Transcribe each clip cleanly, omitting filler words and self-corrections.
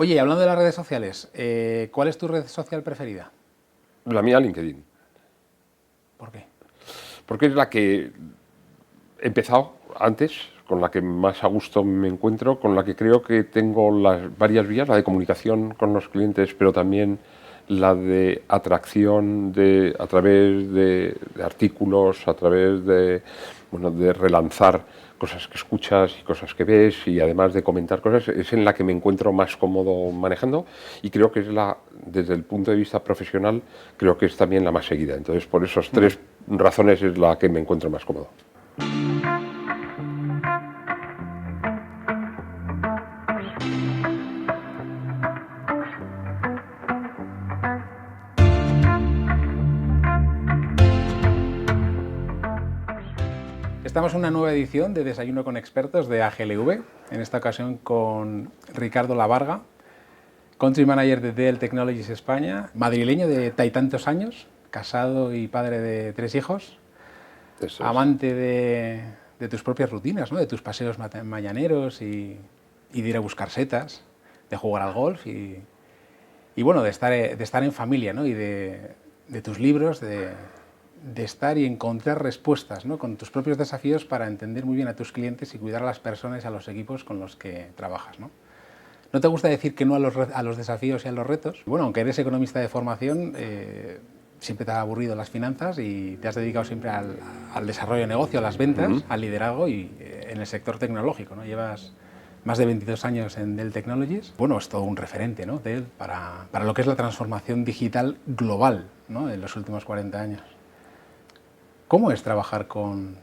Oye, y hablando de las redes sociales, ¿cuál es tu red social preferida? La mía, LinkedIn, ¿Por qué? porque es la que he empezado antes, con la que más a gusto me encuentro, con la que creo que tengo las varias vías, la de comunicación con los clientes, pero también la de atracción a través de artículos, a través de relanzar cosas que escuchas y cosas que ves y además de comentar cosas, es en la que me encuentro más cómodo manejando y creo que es desde el punto de vista profesional, creo que es también la más seguida. Entonces, por esas tres razones es la que me encuentro más cómodo. Estamos en una nueva edición de Desayuno con Expertos de AGLV, en esta ocasión con Ricardo Lavarga, Country Manager de Dell Technologies España, madrileño de tantos años, casado y padre de 3 hijos, Eso es. amante de tus propias rutinas, ¿no? De tus paseos mañaneros y de ir a buscar setas, de jugar al golf y bueno, de estar en familia, ¿no? Y de tus libros, de estar y encontrar respuestas, ¿no? Con tus propios desafíos para entender muy bien a tus clientes y cuidar a las personas y a los equipos con los que trabajas, ¿no? ¿No te gusta decir que no a los desafíos y a los retos? Bueno, aunque eres economista de formación, siempre te ha aburrido las finanzas y te has dedicado siempre al desarrollo de negocio, a las ventas, al liderazgo y en el sector tecnológico, ¿no? Llevas más de 22 años en Dell Technologies. Bueno, es todo un referente, ¿no? Dell para lo que es la transformación digital global, ¿no? En los últimos 40 años. ¿Cómo es trabajar con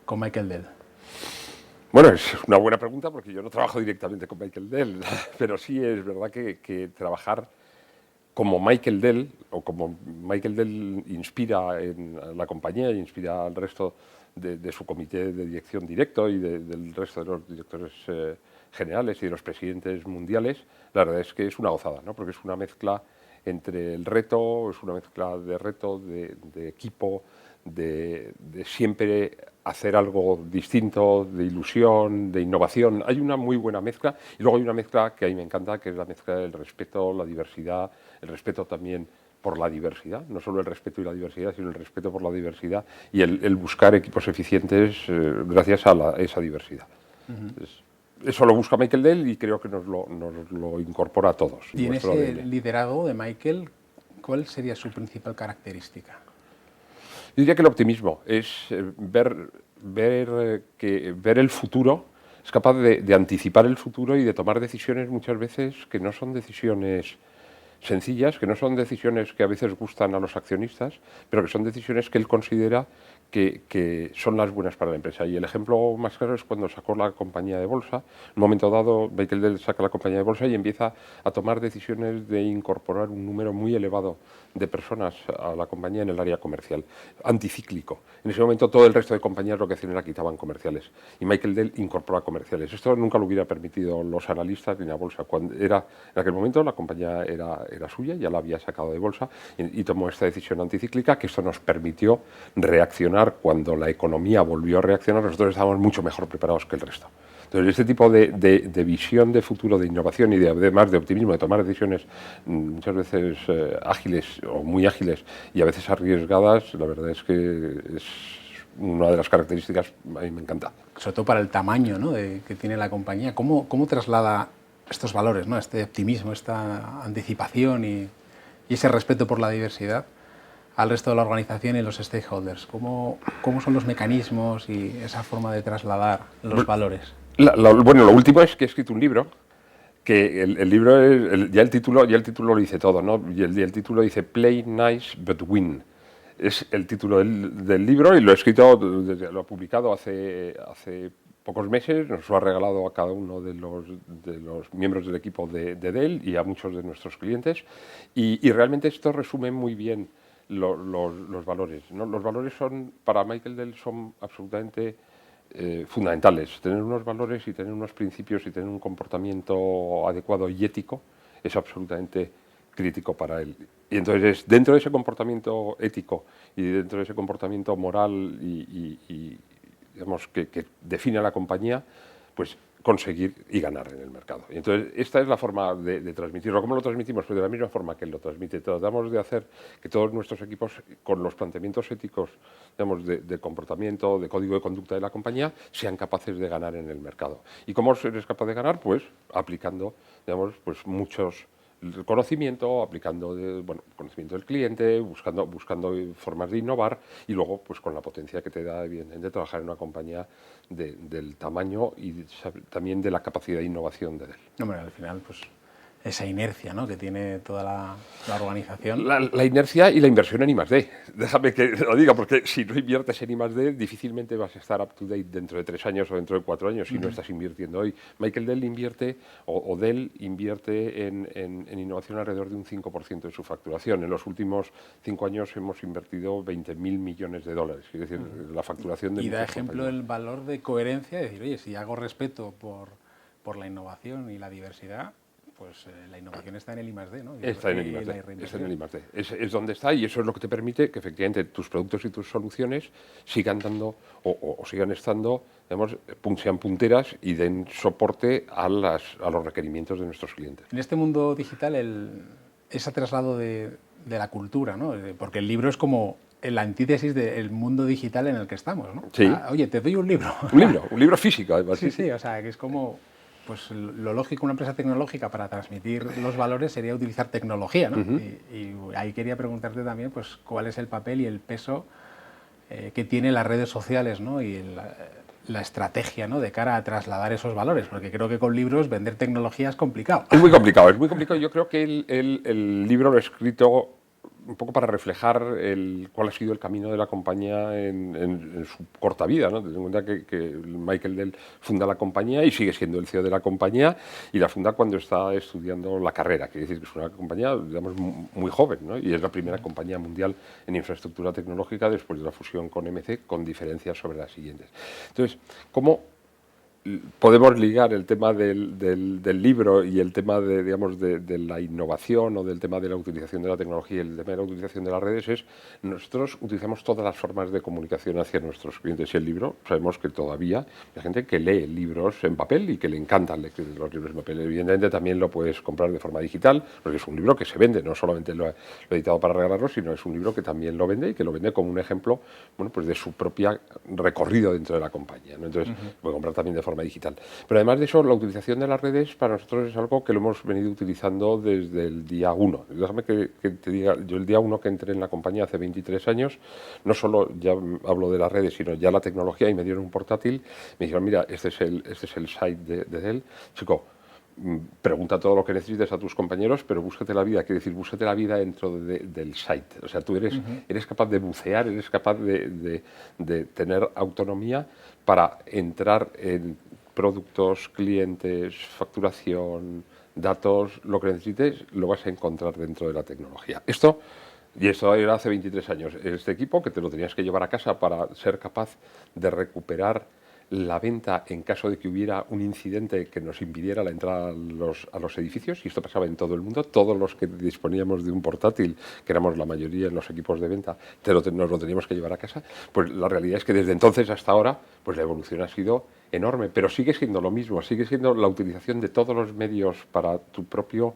Michael Dell? Bueno, es una buena pregunta porque yo no trabajo directamente con Michael Dell, pero sí es verdad que trabajar como Michael Dell o como Michael Dell inspira en la compañía y inspira al resto de su comité de dirección directo y del resto de los directores generales y de los presidentes mundiales, la verdad es que es una gozada, ¿no? Porque es una mezcla entre el reto, es una mezcla de reto, de equipo, de siempre hacer algo distinto, de ilusión, de innovación. Hay una muy buena mezcla y luego hay una mezcla que a mí me encanta, que es la mezcla del respeto, la diversidad, el respeto también por la diversidad, no solo el respeto y la diversidad, sino el respeto por la diversidad y el buscar equipos eficientes gracias a esa diversidad. Entonces, eso lo busca Michael Dell y creo que nos lo incorpora a todos. Y en Nuestro ese ADN. liderazgo de Michael, ¿cuál sería su principal característica? Yo diría que el optimismo es ver el futuro, es capaz de anticipar el futuro y de tomar decisiones muchas veces que no son decisiones sencillas, que no son decisiones que a veces gustan a los accionistas, pero que son decisiones que él considera que son las buenas para la empresa. Y el ejemplo más claro es cuando sacó la compañía de bolsa. En un momento dado, Michael Dell saca la compañía de bolsa y empieza a tomar decisiones de incorporar un número muy elevado de personas a la compañía en el área comercial, anticíclico. En ese momento todo el resto de compañías lo que hacían era quitaban comerciales y Michael Dell incorpora comerciales. Esto nunca lo hubiera permitido los analistas ni la bolsa. En aquel momento la compañía era suya, ya la había sacado de bolsa y tomó esta decisión anticíclica que esto nos permitió reaccionar cuando la economía volvió a reaccionar. Nosotros estábamos mucho mejor preparados que el resto. Entonces, este tipo de visión de futuro, de innovación y además de optimismo, de tomar decisiones muchas veces ágiles o muy ágiles y a veces arriesgadas, la verdad es que es una de las características a mí me encanta. Sobre todo para el tamaño, ¿no? Que tiene la compañía. ¿Cómo traslada estos valores, ¿no? Este optimismo, esta anticipación y ese respeto por la diversidad al resto de la organización y los stakeholders? ¿Cómo son los mecanismos y esa forma de trasladar los valores? Bueno, lo último es que he escrito un libro que el libro, ya el título lo dice todo, ¿no? Y el título dice Play Nice but Win. Es el título del libro y lo he escrito, lo he publicado hace pocos meses, nos lo ha regalado a cada uno de los miembros del equipo de Dell y a muchos de nuestros clientes y realmente esto resume muy bien los valores, ¿no? Los valores para Michael Dell son absolutamente fundamentales. Tener unos valores y tener unos principios y tener un comportamiento adecuado y ético es absolutamente crítico para él. Y entonces, dentro de ese comportamiento ético y dentro de ese comportamiento moral y digamos que define a la compañía, pues conseguir y ganar en el mercado. Y entonces, esta es la forma de transmitirlo. ¿Cómo lo transmitimos? Pues de la misma forma que él lo transmite. Tratamos de hacer que todos nuestros equipos, con los planteamientos éticos, digamos, de comportamiento, de código de conducta de la compañía, sean capaces de ganar en el mercado. ¿Y cómo eres capaz de ganar? Pues aplicando, digamos, pues muchos conocimiento, aplicando conocimiento del cliente, buscando formas de innovar y luego pues con la potencia que te da evidentemente trabajar en una compañía del tamaño y también de la capacidad de innovación de él. Hombre, al final pues esa inercia, ¿no?, que tiene toda la organización. La inercia y la inversión en I+D. Déjame que lo diga, porque si no inviertes en I+D, difícilmente vas a estar up to date dentro de 3 años o dentro de 4 años si no estás invirtiendo hoy. Michael Dell invierte, o Dell invierte en innovación alrededor de un 5% de su facturación. En los últimos 5 años hemos invertido $20.000 millones. Es decir, la facturación de... Y da ejemplo el valor de coherencia, de decir, oye, si hago respeto por la innovación y la diversidad, pues la innovación está en el I+D, ¿no? Está en el I+D, está en el I+D. Es donde está y eso es lo que te permite que efectivamente tus productos y tus soluciones sigan dando o sigan estando, digamos, sean punteras y den soporte a los requerimientos de nuestros clientes. En este mundo digital, ese traslado de la cultura, ¿no? Porque el libro es como la antítesis del mundo digital en el que estamos, ¿no? Sí. Oye, te doy un libro. Un libro físico, además. Sí, o sea, que es como... Pues lo lógico, una empresa tecnológica para transmitir los valores sería utilizar tecnología, ¿no? Y ahí quería preguntarte también, pues, cuál es el papel y el peso que tienen las redes sociales, ¿no? Y la estrategia, ¿no?, de cara a trasladar esos valores, porque creo que con libros vender tecnología es complicado. Es muy complicado, es muy complicado. Yo creo que el libro lo he escrito un poco para reflejar cuál ha sido el camino de la compañía en su corta vida, ¿no? Ten en cuenta que Michael Dell funda la compañía y sigue siendo el CEO de la compañía y la funda cuando está estudiando la carrera, quiere decir que es una compañía, digamos, muy joven, ¿no? Y es la primera compañía mundial en infraestructura tecnológica después de la fusión con MC, con diferencias sobre las siguientes. Entonces, ¿cómo podemos ligar el tema del libro y el tema de la innovación o del tema de la utilización de la tecnología y el tema de la utilización de las redes? Nosotros utilizamos todas las formas de comunicación hacia nuestros clientes y el libro, sabemos que todavía hay gente que lee libros en papel y que le encantan los libros en papel. Evidentemente también lo puedes comprar de forma digital, porque es un libro que se vende, no solamente lo he editado para regalarlo, sino es un libro que también lo vende y que lo vende como un ejemplo, bueno, pues de su propia recorrido dentro de la compañía, ¿no? Entonces, puede comprar también de forma digital. Pero además de eso, la utilización de las redes para nosotros es algo que lo hemos venido utilizando desde el día 1. Déjame que te diga, yo el día 1 que entré en la compañía hace 23 años, no solo ya hablo de las redes, sino ya la tecnología, y me dieron un portátil, me dijeron, mira, este es el site de Dell, chico, pregunta todo lo que necesites a tus compañeros, pero búscate la vida, quiere decir, búscate la vida dentro del site. O sea, tú eres capaz de bucear, eres capaz de tener autonomía para entrar en productos, clientes, facturación, datos, lo que necesites, lo vas a encontrar dentro de la tecnología. Esto era hace 23 años. Este equipo que te lo tenías que llevar a casa para ser capaz de recuperar la venta en caso de que hubiera un incidente que nos impidiera la entrada a los edificios, y esto pasaba en todo el mundo. Todos los que disponíamos de un portátil, que éramos la mayoría en los equipos de venta, nos lo teníamos que llevar a casa. Pues la realidad es que desde entonces hasta ahora, pues la evolución ha sido enorme, pero sigue siendo lo mismo, sigue siendo la utilización de todos los medios para tu propio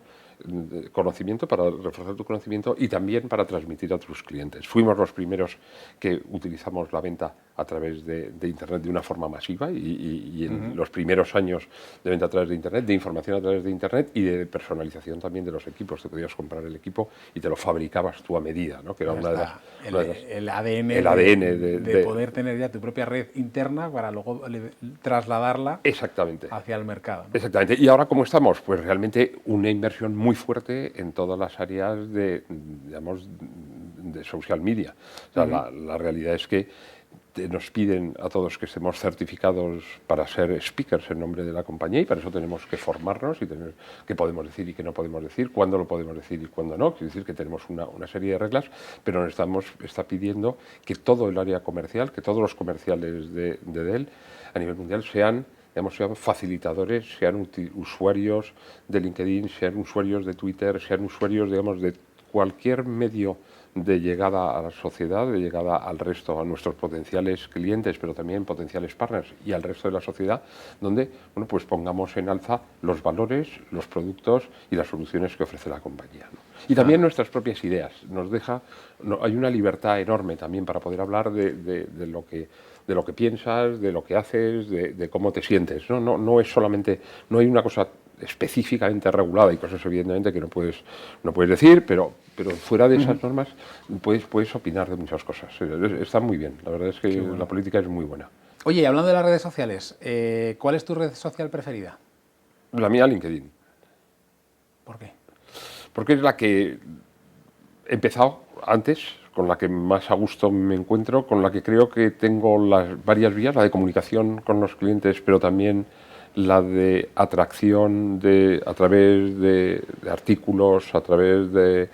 conocimiento, para reforzar tu conocimiento y también para transmitir a tus clientes. Fuimos los primeros que utilizamos la venta a través de Internet de una forma masiva y en los primeros años de venta a través de Internet, de información a través de Internet y de personalización también de los equipos. Te podías comprar el equipo y te lo fabricabas tú a medida, ¿no? Que era el ADN de poder tener ya tu propia red interna para luego trasladarla hacia el mercado, ¿no? Exactamente. ¿Y ahora cómo estamos? Pues realmente una inversión muy fuerte en todas las áreas de social media. O sea, la realidad es que nos piden a todos que estemos certificados para ser speakers en nombre de la compañía y para eso tenemos que formarnos y tener qué podemos decir y qué no podemos decir, cuándo lo podemos decir y cuándo no. Quiere decir que tenemos una serie de reglas, pero nos está pidiendo que todo el área comercial, que todos los comerciales de Dell a nivel mundial sean facilitadores, sean usuarios de LinkedIn, sean usuarios de Twitter, sean usuarios, de cualquier medio de llegada a la sociedad, de llegada al resto, a nuestros potenciales clientes, pero también potenciales partners y al resto de la sociedad, donde bueno, pues pongamos en alza los valores, los productos y las soluciones que ofrece la compañía, ¿no? Y también nuestras propias ideas. Nos deja, hay una libertad enorme también para poder hablar de lo que piensas, de lo que haces, de cómo te sientes, ¿no? No es solamente, no hay una cosa específicamente regulada y cosas evidentemente que no puedes decir, pero fuera de esas normas puedes opinar de muchas cosas. Está muy bien, la verdad es que la política es muy buena. Oye, y hablando de las redes sociales, ¿cuál es tu red social preferida? La mía, LinkedIn. ¿Por qué? Porque es la que he empezado antes, con la que más a gusto me encuentro, con la que creo que tengo las varias vías, la de comunicación con los clientes, pero también la de atracción a través de artículos, a través de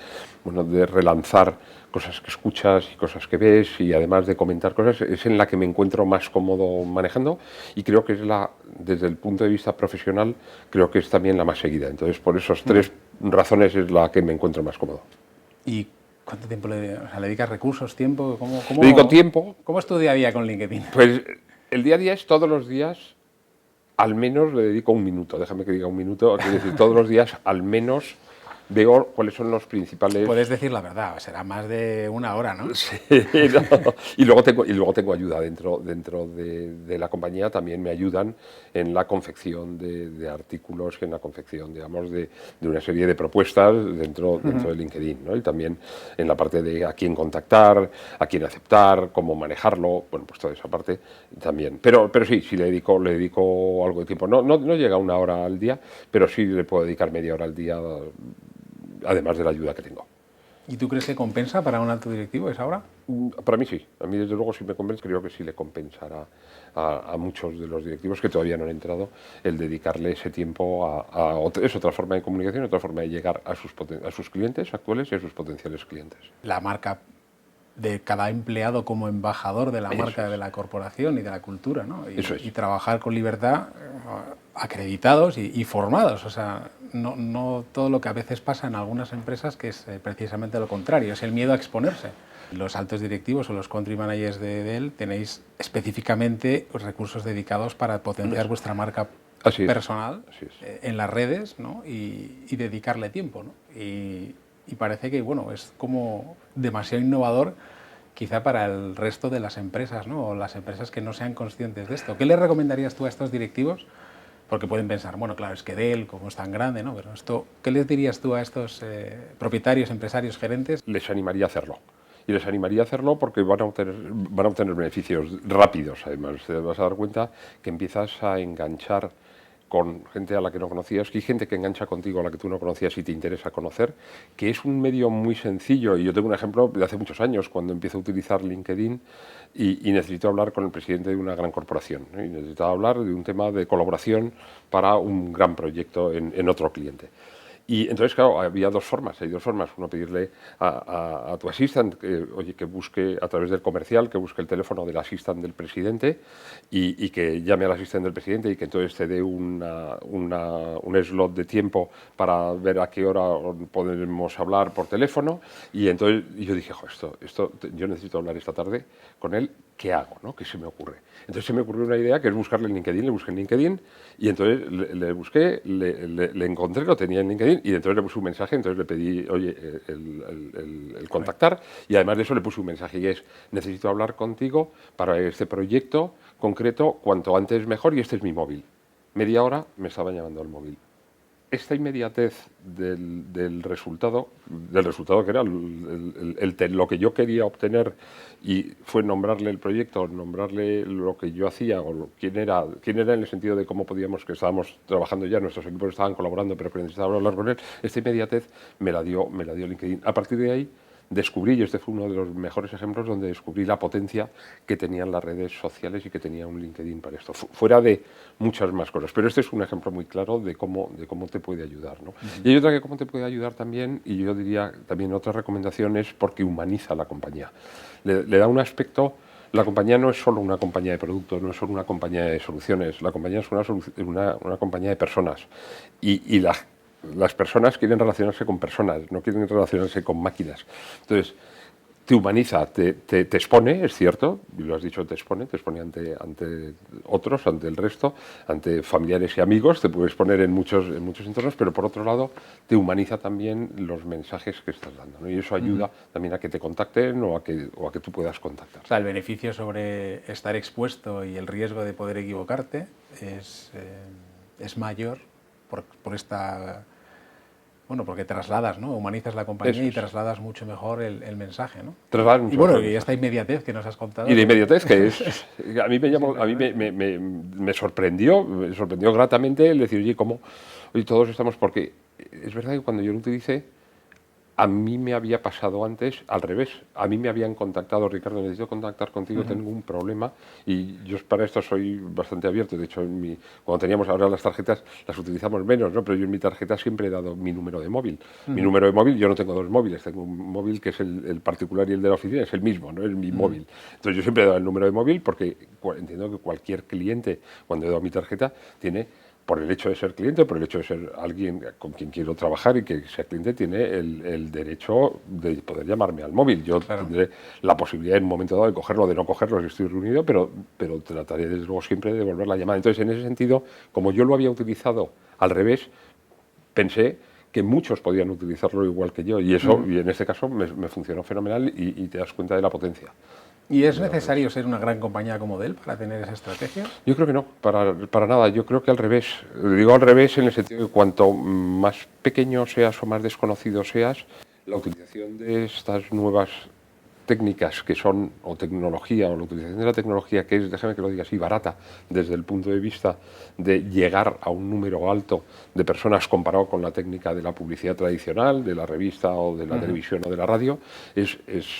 relanzar cosas que escuchas y cosas que ves y además de comentar cosas, es en la que me encuentro más cómodo manejando y creo que es desde el punto de vista profesional, creo que es también la más seguida. Entonces, por esas tres razones es la que me encuentro más cómodo. ¿Y cuánto tiempo le dedicas? ¿Recursos, tiempo? Dedico tiempo. ¿Cómo es tu día a día con LinkedIn? Pues el día a día es todos los días, al menos le dedico un minuto. Déjame que diga un minuto. Es decir, todos los días al menos veo cuáles son los principales... Puedes decir la verdad, será más de una hora, ¿no? Sí, no. Y luego tengo ayuda dentro de la compañía, también me ayudan en la confección de artículos, en la confección, digamos, de una serie de propuestas dentro de LinkedIn, ¿no? Y también en la parte de a quién contactar, a quién aceptar, cómo manejarlo, bueno, pues toda esa parte también. Pero sí le dedico algo de tiempo. No llega a una hora al día, pero sí le puedo dedicar media hora al día, además de la ayuda que tengo. ¿Y tú crees que compensa para un alto directivo esa hora? Para mí sí. A mí desde luego sí me compensa. Creo que sí le compensará a muchos de los directivos que todavía no han entrado el dedicarle ese tiempo es otra forma de comunicación, otra forma de llegar a sus clientes actuales y a sus potenciales clientes. La marca de cada empleado como embajador de la marca de la corporación y de la cultura, ¿no? Y trabajar con libertad, acreditados y formados. O sea, no todo lo que a veces pasa en algunas empresas, que es precisamente lo contrario, es el miedo a exponerse. Los altos directivos o los country managers de Dell tenéis específicamente recursos dedicados para potenciar vuestra marca personal en las redes, ¿no? y dedicarle tiempo, ¿no? Y parece que bueno, es como demasiado innovador quizá para el resto de las empresas, ¿no? O las empresas que no sean conscientes de esto. ¿Qué le recomendarías tú a estos directivos? Porque pueden pensar, bueno, claro, es que Dell, como es tan grande, ¿no? Pero esto, ¿qué les dirías tú a estos propietarios, empresarios, gerentes? Les animaría a hacerlo. Y les animaría a hacerlo porque van a obtener beneficios rápidos, además. Te vas a dar cuenta que empiezas a enganchar con gente a la que no conocías, que hay gente que engancha contigo a la que tú no conocías y te interesa conocer, que es un medio muy sencillo. Y yo tengo un ejemplo de hace muchos años, cuando empiezo a utilizar LinkedIn y necesito hablar con el presidente de una gran corporación, ¿no? Y necesitaba hablar de un tema de colaboración para un gran proyecto en otro cliente. Y entonces, claro, había dos formas. Hay dos formas. Uno, pedirle a tu assistant que busque a través del comercial, que busque el teléfono del assistant del presidente y que llame al assistant del presidente y que entonces te dé un slot de tiempo para ver a qué hora podemos hablar por teléfono. Y entonces yo dije, yo necesito hablar esta tarde con él. ¿Qué hago? ¿No? ¿Qué se me ocurre? Entonces se me ocurrió una idea que es buscarle en LinkedIn. Le busqué en LinkedIn y entonces le busqué, le encontré, lo tenía en LinkedIn y entonces le puse un mensaje, entonces le pedí, oye, el contactar y además de eso le puse un mensaje y es, necesito hablar contigo para este proyecto concreto, cuanto antes mejor y este es mi móvil. Media hora me estaba llamando al móvil. Esta inmediatez del resultado que era lo que yo quería obtener y fue nombrarle el proyecto, nombrarle lo que yo hacía o quién era en el sentido de cómo podíamos, que estábamos trabajando ya, nuestros equipos estaban colaborando, pero que necesitaba hablar con él, esta inmediatez me la dio LinkedIn. A partir de ahí descubrí, y este fue uno de los mejores ejemplos donde descubrí la potencia que tenían las redes sociales y que tenía un LinkedIn para esto, fuera de muchas más cosas. Pero este es un ejemplo muy claro de cómo te puede ayudar, ¿no? Y hay otra que cómo te puede ayudar también, y yo diría también otra recomendación es porque humaniza la compañía. Le da un aspecto. La compañía no es solo una compañía de productos, no es solo una compañía de soluciones, la compañía es una compañía de personas. Y las personas quieren relacionarse con personas, no quieren relacionarse con máquinas. Entonces, te humaniza, te expone, es cierto, y lo has dicho, te expone ante otros, ante el resto, ante familiares y amigos, te puedes poner en muchos entornos, pero por otro lado te humaniza también los mensajes que estás dando, ¿no? Y eso ayuda también a que te contacten o a que tú puedas contactar. O sea, el beneficio sobre estar expuesto y el riesgo de poder equivocarte es mayor por esta... Bueno, porque trasladas, ¿no? Humanizas la compañía y trasladas mucho mejor el mensaje, ¿no? Y bueno, y esta inmediatez que nos has contado. Y la inmediatez que es... A mí me sorprendió gratamente el decir, oye, ¿cómo? Hoy todos estamos... Porque es verdad que cuando yo lo utilicé, a mí me había pasado antes al revés. A mí me habían contactado, Ricardo, necesito contactar contigo, tengo un problema, y yo para esto soy bastante abierto. De hecho, cuando teníamos ahora las tarjetas, las utilizamos menos, ¿no? Pero yo en mi tarjeta siempre he dado mi número de móvil. Mi número de móvil, yo no tengo dos móviles, tengo un móvil que es el particular y el de la oficina, es el mismo, ¿no? Es mi móvil. Entonces yo siempre he dado el número de móvil porque entiendo que cualquier cliente, cuando he dado mi tarjeta, tiene, por el hecho de ser cliente, por el hecho de ser alguien con quien quiero trabajar y que sea cliente, tiene el derecho de poder llamarme al móvil. Yo tendré la posibilidad en un momento dado de cogerlo, de no cogerlo si estoy reunido, pero trataré desde luego siempre de devolver la llamada. Entonces, en ese sentido, como yo lo había utilizado al revés, pensé que muchos podían utilizarlo igual que yo, y eso, y en este caso me funcionó fenomenal, y te das cuenta de la potencia. ¿Y es necesario ser una gran compañía como Dell para tener esa estrategia? Yo creo que no, para nada. Yo creo que al revés. Digo al revés en el sentido de que cuanto más pequeño seas o más desconocido seas, la utilización de estas nuevas técnicas que son, o tecnología, o la utilización de la tecnología que es, déjame que lo diga así, barata, desde el punto de vista de llegar a un número alto de personas comparado con la técnica de la publicidad tradicional, de la revista o de la televisión o de la radio, es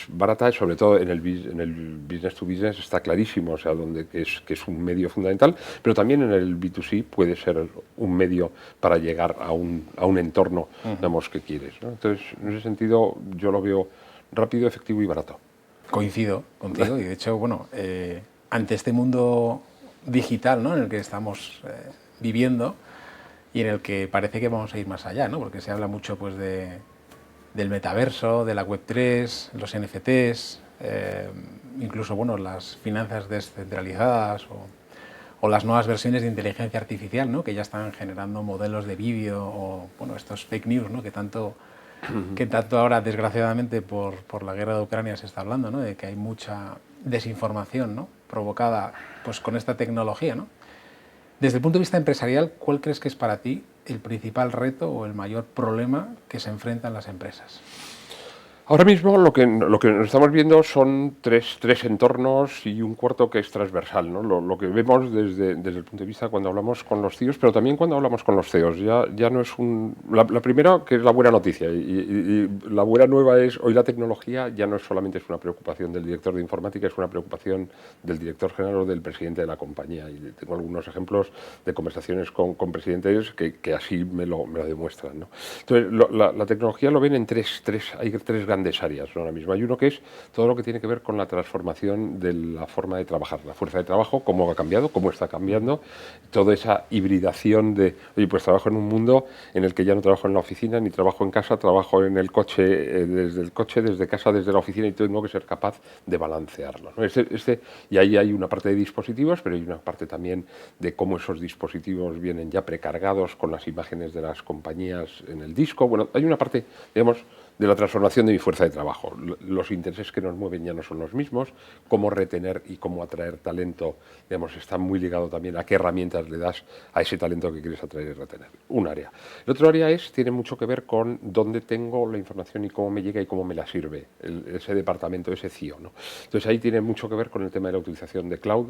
barata, y sobre todo en el business to business está clarísimo, o sea, que es un medio fundamental, pero también en el B2C puede ser un medio para llegar a un entorno, digamos, que quieres, ¿no? Entonces, en ese sentido, yo lo veo rápido, efectivo y barato. Coincido contigo, y de hecho, bueno, ante este mundo digital, ¿no?, en el que estamos viviendo y en el que parece que vamos a ir más allá, ¿no?, porque se habla mucho, pues, del metaverso, de la Web3, los NFTs, incluso, bueno, las finanzas descentralizadas o las nuevas versiones de inteligencia artificial, ¿no?, que ya están generando modelos de vídeo, o, bueno, estos fake news, ¿no?, que tanto ahora, desgraciadamente, por la guerra de Ucrania se está hablando, ¿no?, de que hay mucha desinformación, ¿no?, provocada, pues, con esta tecnología, ¿no? Desde el punto de vista empresarial, ¿cuál crees que es para ti el principal reto o el mayor problema que se enfrentan las empresas? Ahora mismo lo que nos estamos viendo son tres entornos y un cuarto que es transversal, ¿no? Lo que vemos desde el punto de vista cuando hablamos con los CIOs, pero también cuando hablamos con los CEOs. Ya no es la primera, que es la buena noticia, y la buena nueva es, hoy la tecnología ya no solamente es una preocupación del director de informática, es una preocupación del director general o del presidente de la compañía. Y tengo algunos ejemplos de conversaciones con presidentes que así me lo demuestran, ¿no? Entonces, la tecnología lo ven en hay tres grandes áreas, ¿no? Ahora mismo hay uno que es todo lo que tiene que ver con la transformación de la forma de trabajar, la fuerza de trabajo, cómo ha cambiado, cómo está cambiando, toda esa hibridación de, oye, pues trabajo en un mundo en el que ya no trabajo en la oficina, ni trabajo en casa, trabajo en el coche, desde casa, desde la oficina, y tengo que ser capaz de balancearlo, ¿no? Y ahí hay una parte de dispositivos, pero hay una parte también de cómo esos dispositivos vienen ya precargados con las imágenes de las compañías en el disco. Bueno, hay una parte, digamos, de la transformación de mi fuerza de trabajo. Los intereses que nos mueven ya no son los mismos, cómo retener y cómo atraer talento, digamos, está muy ligado también a qué herramientas le das a ese talento que quieres atraer y retener. Un área. El otro área tiene mucho que ver con dónde tengo la información y cómo me llega y cómo me la sirve ese departamento, ese CIO, ¿no? Entonces ahí tiene mucho que ver con el tema de la utilización de cloud,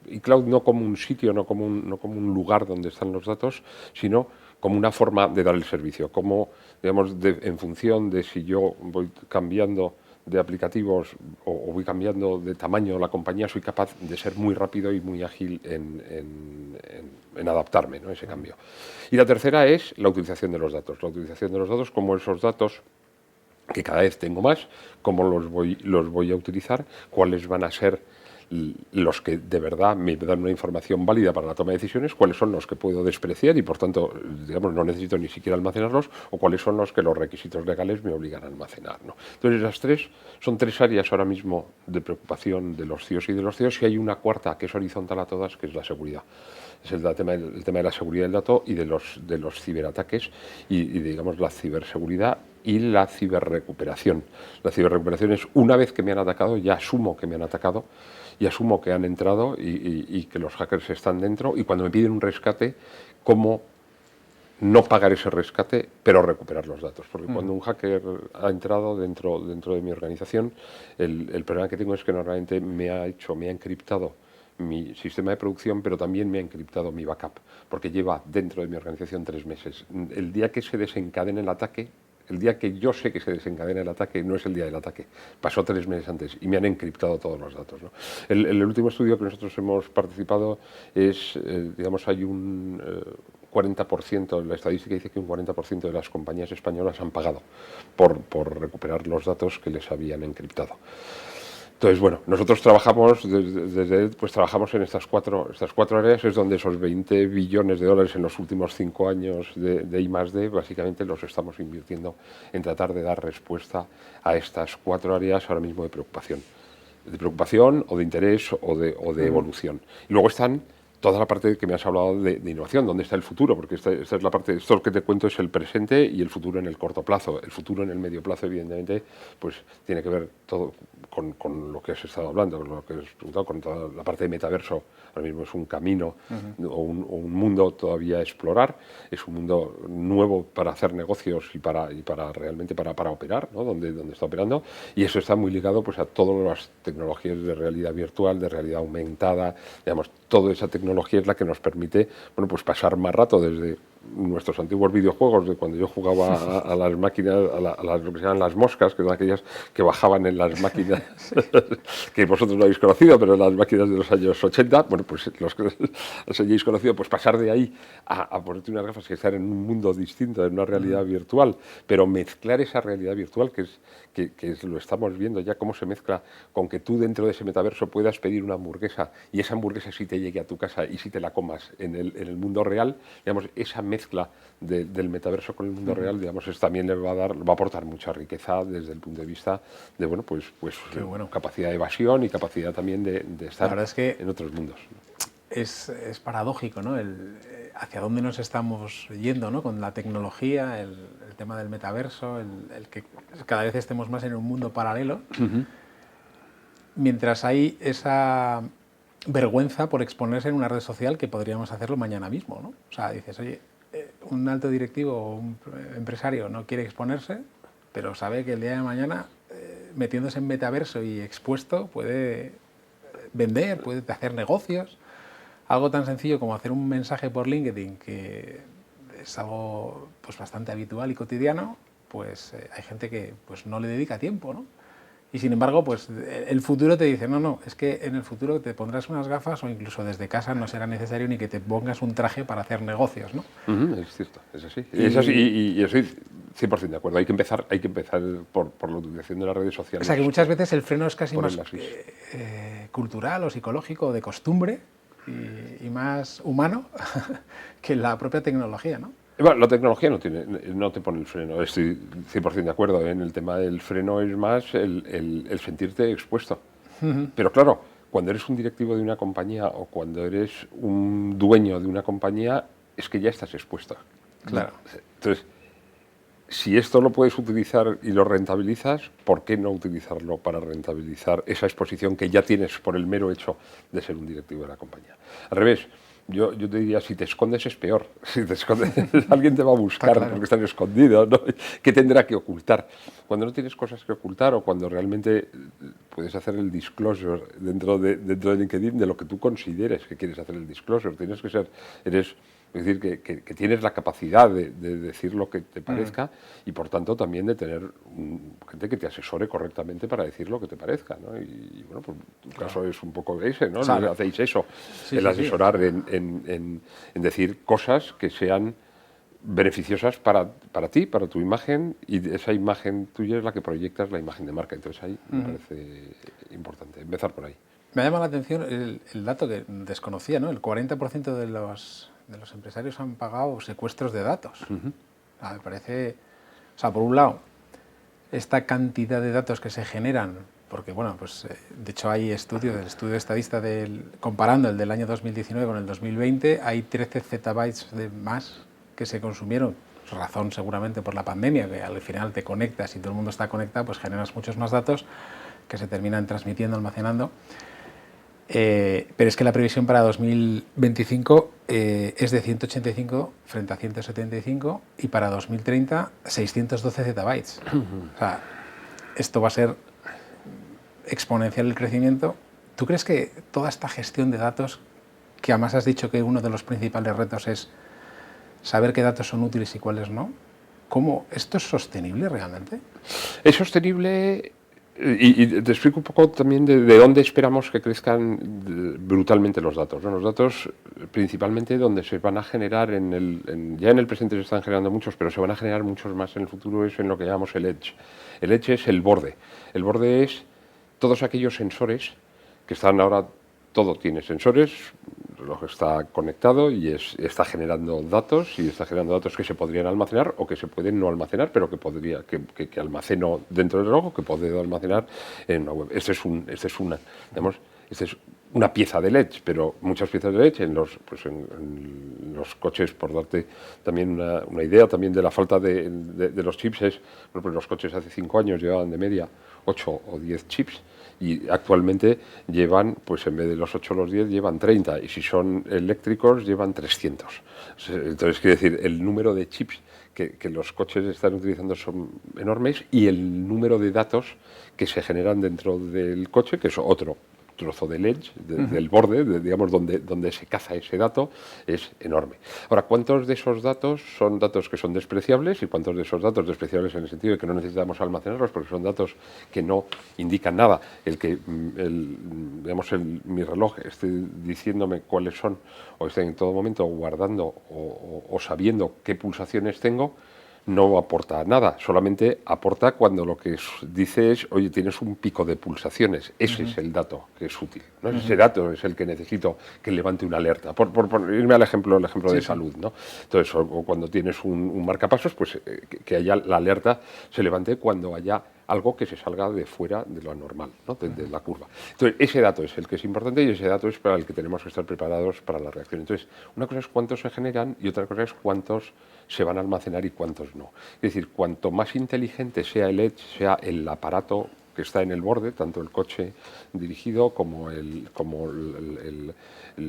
y cloud no como un sitio, no como un lugar donde están los datos, sino como una forma de dar el servicio, como, digamos, en función de si yo voy cambiando de aplicativos o voy cambiando de tamaño la compañía, soy capaz de ser muy rápido y muy ágil en adaptarme, ¿no?, a ese cambio. Y la tercera es la utilización de los datos. La utilización de los datos, como esos datos que cada vez tengo más, cómo los voy a utilizar, cuáles van a ser los que de verdad me dan una información válida para la toma de decisiones, cuáles son los que puedo despreciar y por tanto, digamos, no necesito ni siquiera almacenarlos, o cuáles son los que los requisitos legales me obligan a almacenar, ¿no? Entonces, esas tres son tres áreas ahora mismo de preocupación de los CIOs y de los CEOs, y hay una cuarta que es horizontal a todas, que es la seguridad. Es el tema de la seguridad del dato y de los ciberataques y digamos, la ciberseguridad y la ciberrecuperación. La ciberrecuperación es una vez que me han atacado, ya asumo que me han atacado y asumo que han entrado y que los hackers están dentro, y cuando me piden un rescate, cómo no pagar ese rescate, pero recuperar los datos. Porque cuando un hacker ha entrado dentro de mi organización, el problema que tengo es que normalmente me ha encriptado mi sistema de producción, pero también me ha encriptado mi backup, porque lleva dentro de mi organización 3 meses. El día que se desencadene el ataque, el día que yo sé que se desencadena el ataque, no es el día del ataque, pasó 3 meses antes y me han encriptado todos los datos, ¿no? El último estudio que nosotros hemos participado es, digamos, hay un 40%, la estadística dice que un 40% de las compañías españolas han pagado por recuperar los datos que les habían encriptado. Entonces, bueno, nosotros trabajamos trabajamos en estas cuatro áreas, es donde esos 20 billones de dólares en los últimos 5 años de I+D, básicamente los estamos invirtiendo en tratar de dar respuesta a estas 4 áreas ahora mismo de preocupación o de interés o de evolución. Y luego están toda la parte que me has hablado de innovación, ¿dónde está el futuro? Porque esta es la parte, esto que te cuento es el presente y el futuro en el corto plazo. El futuro en el medio plazo, evidentemente, pues tiene que ver todo con lo que has estado hablando, con lo que has preguntado, con toda la parte de metaverso. Ahora mismo es un camino o un mundo todavía a explorar, es un mundo nuevo para hacer negocios y para realmente para operar, ¿no? Donde está operando, y eso está muy ligado pues a todas las tecnologías de realidad virtual, de realidad aumentada, digamos, toda esa tecnología es la que nos permite, bueno, pues pasar más rato desde nuestros antiguos videojuegos, de cuando yo jugaba a las máquinas, lo que se llaman las moscas, que son aquellas que bajaban en las máquinas, que vosotros no habéis conocido, pero las máquinas de los años 80, bueno, pues los que las hayáis conocido, pues pasar de ahí a ponerte unas gafas que estar en un mundo distinto, en una realidad virtual, pero mezclar esa realidad virtual, que lo estamos viendo ya, cómo se mezcla con que tú dentro de ese metaverso puedas pedir una hamburguesa y esa hamburguesa sí te llegue a tu casa y sí te la comas en el mundo real, digamos, esa mezcla del metaverso con el mundo real, digamos, también va a aportar mucha riqueza desde el punto de vista de, bueno, pues capacidad de evasión y capacidad también de estar la verdad es que en otros mundos. Es paradójico, ¿no? Hacia dónde nos estamos yendo, ¿no? Con la tecnología, el tema del metaverso, el que cada vez estemos más en un mundo paralelo, mientras hay esa vergüenza por exponerse en una red social que podríamos hacerlo mañana mismo, ¿no? O sea, dices, oye, un alto directivo o un empresario no quiere exponerse, pero sabe que el día de mañana, metiéndose en metaverso y expuesto, puede vender, puede hacer negocios. Algo tan sencillo como hacer un mensaje por LinkedIn, que es algo pues bastante habitual y cotidiano, pues hay gente que pues no le dedica tiempo, ¿no? Y sin embargo, pues el futuro te dice, no, es que en el futuro te pondrás unas gafas o incluso desde casa no será necesario ni que te pongas un traje para hacer negocios, ¿no? Es cierto, es así. Y yo soy 100% de acuerdo. Hay que empezar por la utilización de las redes sociales. O sea, que muchas veces el freno es casi más cultural o psicológico o de costumbre y más humano que la propia tecnología, ¿no? Bueno, la tecnología no te pone el freno, estoy 100% de acuerdo. En el tema del freno es más el sentirte expuesto. Pero claro, cuando eres un directivo de una compañía o cuando eres un dueño de una compañía, es que ya estás expuesto. Claro. Entonces, si esto lo puedes utilizar y lo rentabilizas, ¿por qué no utilizarlo para rentabilizar esa exposición que ya tienes por el mero hecho de ser un directivo de la compañía? Al revés. Yo te diría, si te escondes es peor. Si te escondes, alguien te va a buscar porque estás escondido, ¿no? ¿Qué tendrá que ocultar? Cuando no tienes cosas que ocultar o cuando realmente puedes hacer el disclosure dentro de LinkedIn de lo que tú consideres que quieres hacer el disclosure, tienes que ser, es decir, que tienes la capacidad de decir lo que te parezca y, por tanto, también de tener gente que te asesore correctamente para decir lo que te parezca, ¿no? Y bueno, pues tu caso es un poco ese, ¿no? Claro. Hacéis eso, Sí, el asesorar en decir cosas que sean beneficiosas para ti, para tu imagen, y esa imagen tuya es la que proyectas la imagen de marca. Entonces ahí me parece importante empezar por ahí. Me ha llamado la atención el dato que desconocía, ¿no? El 40% de los empresarios han pagado secuestros de datos. O sea, me parece... O sea, por un lado, esta cantidad de datos que se generan, porque, bueno, pues de hecho hay estudio, del estudio estadista comparando el del año 2019 con el 2020, hay 13 zettabytes de más que se consumieron, razón seguramente por la pandemia, que al final te conectas y todo el mundo está conectado, pues generas muchos más datos que se terminan transmitiendo, almacenando. Pero es que la previsión para 2025 es de 185 frente a 175 y para 2030 612 zettabytes. O sea, esto va a ser exponencial el crecimiento. ¿Tú crees que toda esta gestión de datos, que además has dicho que uno de los principales retos es saber qué datos son útiles y cuáles no, ¿cómo esto es sostenible realmente? Es sostenible. Y te explico un poco también de dónde esperamos que crezcan brutalmente los datos, ¿no? Los datos, principalmente, donde se van a generar, ya en el presente se están generando muchos, pero se van a generar muchos más en el futuro, es en lo que llamamos el edge. El edge es el borde. El borde es todos aquellos sensores que están ahora, todo tiene sensores, el reloj está conectado y está generando datos, y está generando datos que se podrían almacenar o que se pueden no almacenar, pero que almaceno dentro del reloj o que puedo almacenar en una web. Esta es una pieza de Edge, pero muchas piezas de Edge en los coches, por darte también una idea también de la falta de los chips, pues los coches hace 5 años llevaban de media 8 o 10 chips, y actualmente llevan, pues en vez de los 8 o los 10, llevan 30, y si son eléctricos llevan 300. Entonces, quiere decir, el número de chips que los coches están utilizando son enormes, y el número de datos que se generan dentro del coche, que es otro trozo del edge, del borde, digamos, donde se caza ese dato, es enorme. Ahora, ¿cuántos de esos datos son datos que son despreciables y cuántos de esos datos despreciables en el sentido de que no necesitamos almacenarlos porque son datos que no indican nada? Mi reloj esté diciéndome cuáles son, o esté en todo momento guardando o sabiendo qué pulsaciones tengo, no aporta nada, solamente aporta cuando lo que dice es, oye, tienes un pico de pulsaciones. Ese es el dato que es útil, ¿no? Ese dato es el que necesito que levante una alerta. Por irme al ejemplo de salud, ¿no? Entonces, o cuando tienes un marcapasos, pues que haya la alerta se levante cuando haya algo que se salga de fuera de lo normal, ¿no? de la curva. Entonces, ese dato es el que es importante y ese dato es para el que tenemos que estar preparados para la reacción. Entonces, una cosa es cuántos se generan y otra cosa es cuántos se van a almacenar y cuántos no. Es decir, cuanto más inteligente sea el edge, sea el aparato que está en el borde, tanto el coche dirigido como el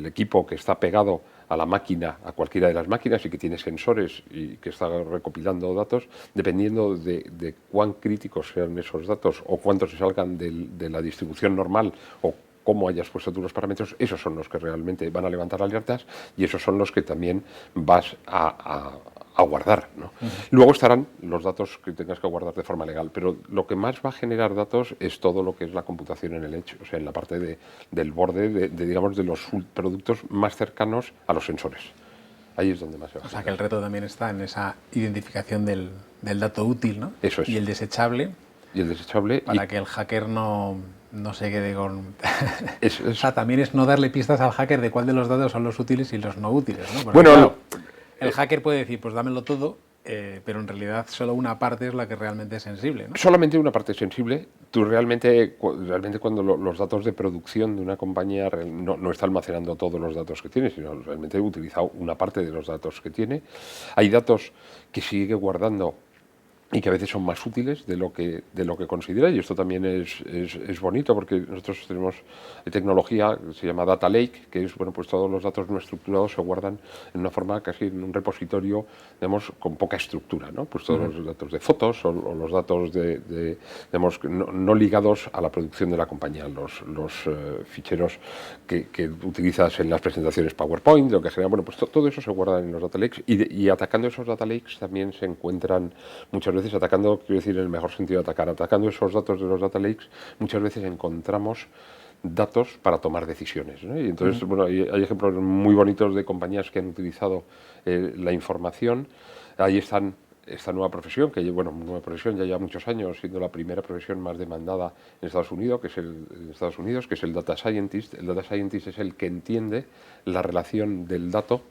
equipo que está pegado a la máquina, a cualquiera de las máquinas y que tiene sensores y que está recopilando datos, dependiendo de cuán críticos sean esos datos o cuántos se salgan de la distribución normal o cómo hayas puesto tú los parámetros, esos son los que realmente van a levantar alertas y esos son los que también vas a guardar, ¿no? Luego estarán los datos que tengas que guardar de forma legal, pero lo que más va a generar datos es todo lo que es la computación en el edge, o sea, en la parte del borde, digamos, de los productos más cercanos a los sensores. Ahí es donde más se va a generar. O sea, que el reto también está en esa identificación del dato útil, ¿no? Eso es. Y el desechable. Para que el hacker no se quede con... O sea, también es no darle pistas al hacker de cuál de los datos son los útiles y los no útiles, ¿no? Porque, bueno, claro, el hacker puede decir, pues dámelo todo, pero en realidad solo una parte es la que realmente es sensible, ¿no? Solamente una parte es sensible. Tú realmente cuando los datos de producción de una compañía no está almacenando todos los datos que tiene, sino realmente ha utilizado una parte de los datos que tiene. Hay datos que sigue guardando y que a veces son más útiles de lo que considera, y esto también es bonito porque nosotros tenemos tecnología que se llama Data Lake, que es, bueno, pues todos los datos no estructurados se guardan en una forma casi en un repositorio, digamos, con poca estructura, ¿no? Pues todos los datos de fotos o los datos digamos, no ligados a la producción de la compañía, los ficheros que utilizas en las presentaciones PowerPoint, lo que genera, bueno, pues todo eso se guarda en los Data Lakes, y atacando esos Data Lakes también se encuentran muchas veces, quiero decir en el mejor sentido de atacando esos datos de los Data Lakes, muchas veces encontramos datos para tomar decisiones, ¿no? Y entonces, bueno, hay ejemplos muy bonitos de compañías que han utilizado la información. Ahí están esta nueva profesión, que nueva profesión ya lleva muchos años, siendo la primera profesión más demandada en Estados Unidos, que es el Data Scientist. El Data Scientist es el que entiende la relación del dato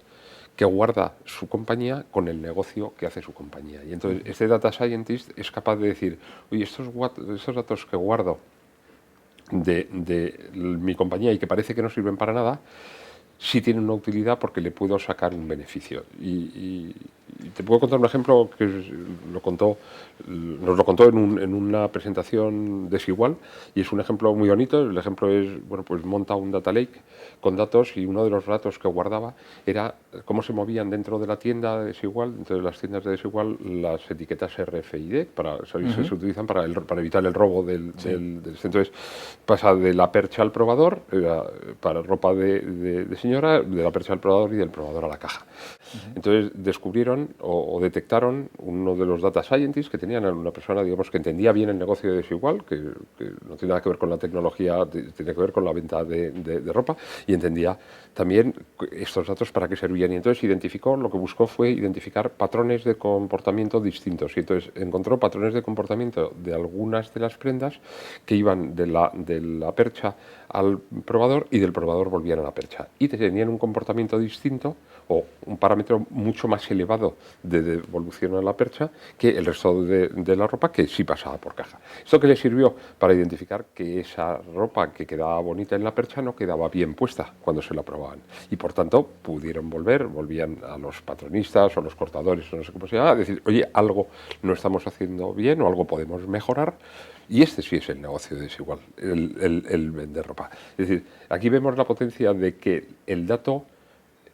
que guarda su compañía con el negocio que hace su compañía. Y entonces este Data Scientist es capaz de decir, oye, estos datos que guardo de mi compañía y que parece que no sirven para nada, sí tienen una utilidad porque le puedo sacar un beneficio. Y te puedo contar un ejemplo que nos lo contó en una presentación desigual, y es un ejemplo muy bonito. El ejemplo es, pues monta un data lake con datos, y uno de los datos que guardaba era cómo se movían dentro de la tienda de desigual, dentro de las tiendas de desigual, las etiquetas RFID, se utilizan para evitar el robo del entonces pasa de la percha al probador, para ropa de señora, de la percha al probador y del probador a la caja. Entonces descubrieron o detectaron uno de los data scientists que tenían, una persona, digamos, que entendía bien el negocio de desigual, que no tiene nada que ver con la tecnología, tiene que ver con la venta de ropa, y entendía también estos datos para qué servían. Y entonces lo que buscó fue identificar patrones de comportamiento distintos. Y entonces encontró patrones de comportamiento de algunas de las prendas que iban de la percha al probador, y del probador volvían a la percha. Y tenían un comportamiento distinto, o un parámetro mucho más elevado de devolución a la percha, que el resto de la ropa, que sí pasaba por caja. Esto que le sirvió para identificar que esa ropa que quedaba bonita en la percha no quedaba bien puesta cuando se la probaban. Y por tanto volvían a los patronistas o los cortadores, o no sé cómo se llama, a decir, oye, algo no estamos haciendo bien o algo podemos mejorar. Y este sí es el negocio desigual, el vender ropa. Es decir, aquí vemos la potencia de que el dato,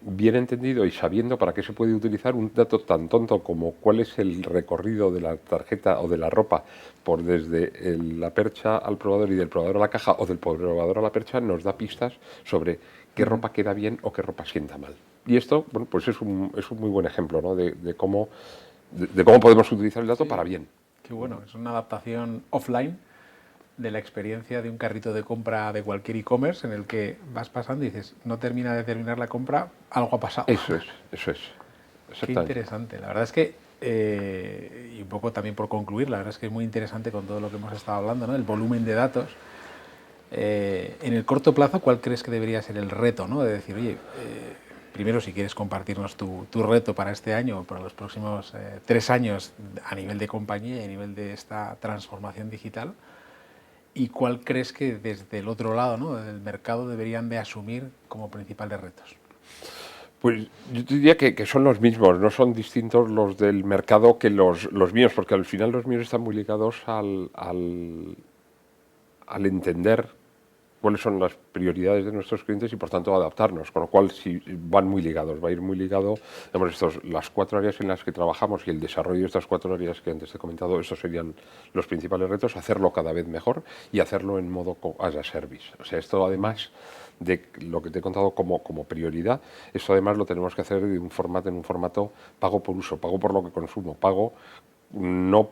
bien entendido y sabiendo para qué se puede utilizar, un dato tan tonto como cuál es el recorrido de la tarjeta o de la ropa por desde la percha al probador y del probador a la caja, o del probador a la percha, nos da pistas sobre qué ropa queda bien o qué ropa sienta mal. Y esto, pues es un muy buen ejemplo, ¿no?, de cómo podemos utilizar el dato para bien. Qué bueno, es una adaptación offline de la experiencia de un carrito de compra de cualquier e-commerce, en el que vas pasando y dices, no termina de terminar la compra, algo ha pasado. Eso es. Qué interesante. La verdad es que, y un poco también por concluir, la verdad es que es muy interesante con todo lo que hemos estado hablando, ¿no?, el volumen de datos. En el corto plazo, ¿cuál crees que debería ser el reto, ¿no?, de decir, oye, primero, si quieres compartirnos tu reto para este año o para los próximos 3 años a nivel de compañía y a nivel de esta transformación digital? ¿Y cuál crees que desde el otro lado, ¿no?, del mercado, deberían de asumir como principales retos? Pues yo te diría que son los mismos, no son distintos los del mercado que los míos, porque al final los míos están muy ligados al entender cuáles son las prioridades de nuestros clientes y por tanto adaptarnos, con lo cual sí van muy ligados, va a ir muy ligado, digamos, las 4 áreas en las que trabajamos y el desarrollo de estas 4 áreas que antes te he comentado. Estos serían los principales retos: hacerlo cada vez mejor y hacerlo en modo as a service. O sea, esto, además de lo que te he contado como prioridad, esto además lo tenemos que hacer en un formato pago por uso, pago por lo que consumo, no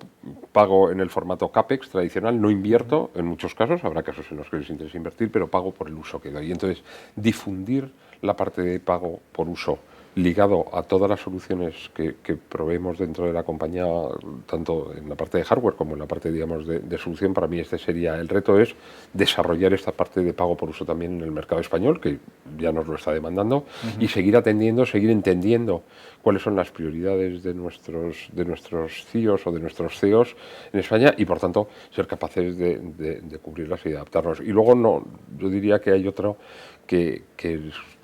pago en el formato CAPEX tradicional, no invierto en muchos casos, habrá casos en los que les interesa invertir, pero pago por el uso que doy. Y entonces, difundir la parte de pago por uso ligado a todas las soluciones que proveemos dentro de la compañía, tanto en la parte de hardware como en la parte, digamos, de solución. Para mí este sería el reto, es desarrollar esta parte de pago por uso también en el mercado español, que ya nos lo está demandando, y seguir entendiendo cuáles son las prioridades de nuestros CIOs o de nuestros CEOs en España, y por tanto ser capaces de cubrirlas y de adaptarnos. Y luego yo diría que hay otro que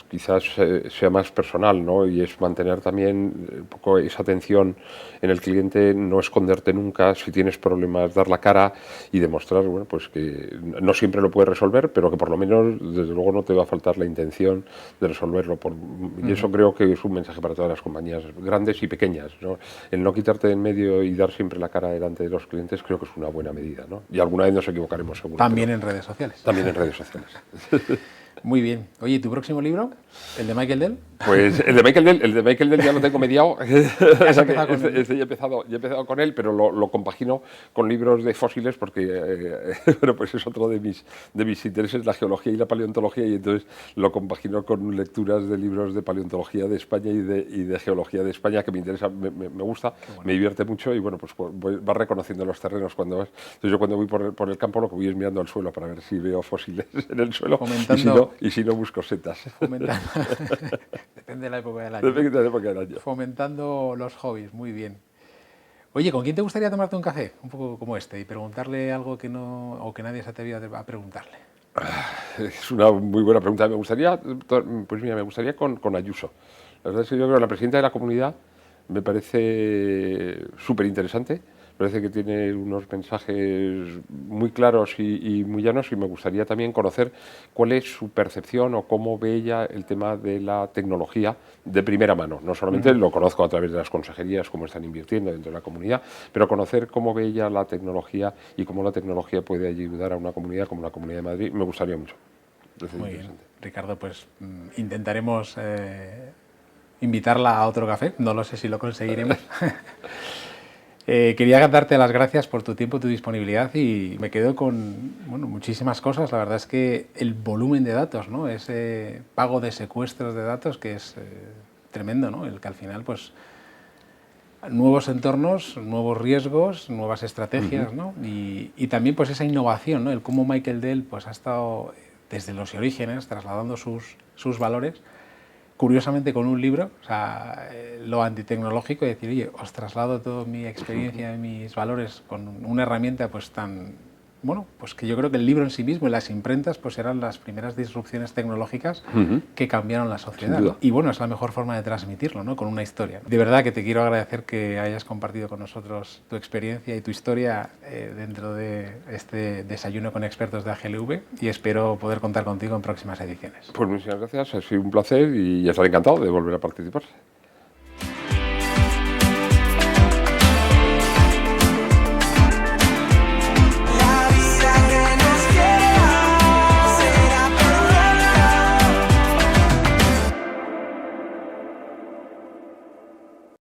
quizás sea más personal, ¿no?, y es mantener también un poco esa atención en el cliente, no esconderte nunca. Si tienes problemas, dar la cara y demostrar, pues que no siempre lo puedes resolver, pero que por lo menos, desde luego, no te va a faltar la intención de resolverlo. Y eso creo que es un mensaje para todas las compañías, grandes y pequeñas, ¿no? El no quitarte de en medio y dar siempre la cara delante de los clientes, creo que es una buena medida, ¿no? Y alguna vez nos equivocaremos, seguro. También en redes sociales. También en redes sociales. Muy bien. Oye, ¿y tu próximo libro? ¿El de Michael Dell? Pues el de Michael Dell ya lo tengo mediado. ¿Has empezado con él? Ya he empezado con él, pero lo compagino con libros de fósiles porque bueno, pues es otro de mis intereses, la geología y la paleontología, y entonces lo compagino con lecturas de libros de paleontología de España y de geología de España, que me interesa, me gusta, bueno, me divierte mucho, y bueno, pues vas reconociendo los terrenos cuando vas. Entonces yo cuando voy por el campo lo que voy es mirando al suelo para ver si veo fósiles en el suelo, y si no busco setas. Depende de la época del año. Depende de la época del año. Fomentando los hobbies, muy bien. Oye, ¿con quién te gustaría tomarte un café? Un poco como este, y preguntarle algo que no, o que nadie se atrevió a preguntarle. Es una muy buena pregunta. Me gustaría con Ayuso. La verdad es que yo creo que la presidenta de la comunidad me parece súper interesante. Parece que tiene unos mensajes muy claros y muy llanos, y me gustaría también conocer cuál es su percepción o cómo ve ella el tema de la tecnología de primera mano. No solamente lo conozco a través de las consejerías, cómo están invirtiendo dentro de la comunidad, pero conocer cómo ve ella la tecnología y cómo la tecnología puede ayudar a una comunidad como la Comunidad de Madrid, me gustaría mucho. Muy bien, Ricardo, pues intentaremos invitarla a otro café, no lo sé si lo conseguiremos. Quería darte las gracias por tu tiempo, tu disponibilidad, y me quedo con muchísimas cosas. La verdad es que el volumen de datos, ¿no? Ese pago de secuestros de datos que es tremendo, ¿no? El que al final, pues, nuevos entornos, nuevos riesgos, nuevas estrategias, ¿no? Y también pues esa innovación, ¿no? El cómo Michael Dell pues, ha estado desde los orígenes trasladando sus valores, curiosamente con un libro, o sea, lo antitecnológico, y decir, oye, os traslado toda mi experiencia y mis valores con una herramienta pues tan, bueno, pues que yo creo que el libro en sí mismo y las imprentas pues eran las primeras disrupciones tecnológicas que cambiaron la sociedad, ¿no? Y bueno, es la mejor forma de transmitirlo, ¿no? Con una historia, ¿no? De verdad que te quiero agradecer que hayas compartido con nosotros tu experiencia y tu historia dentro de este desayuno con expertos de AGLV, y espero poder contar contigo en próximas ediciones. Pues muchas gracias, ha sido un placer y estaré encantado de volver a participar.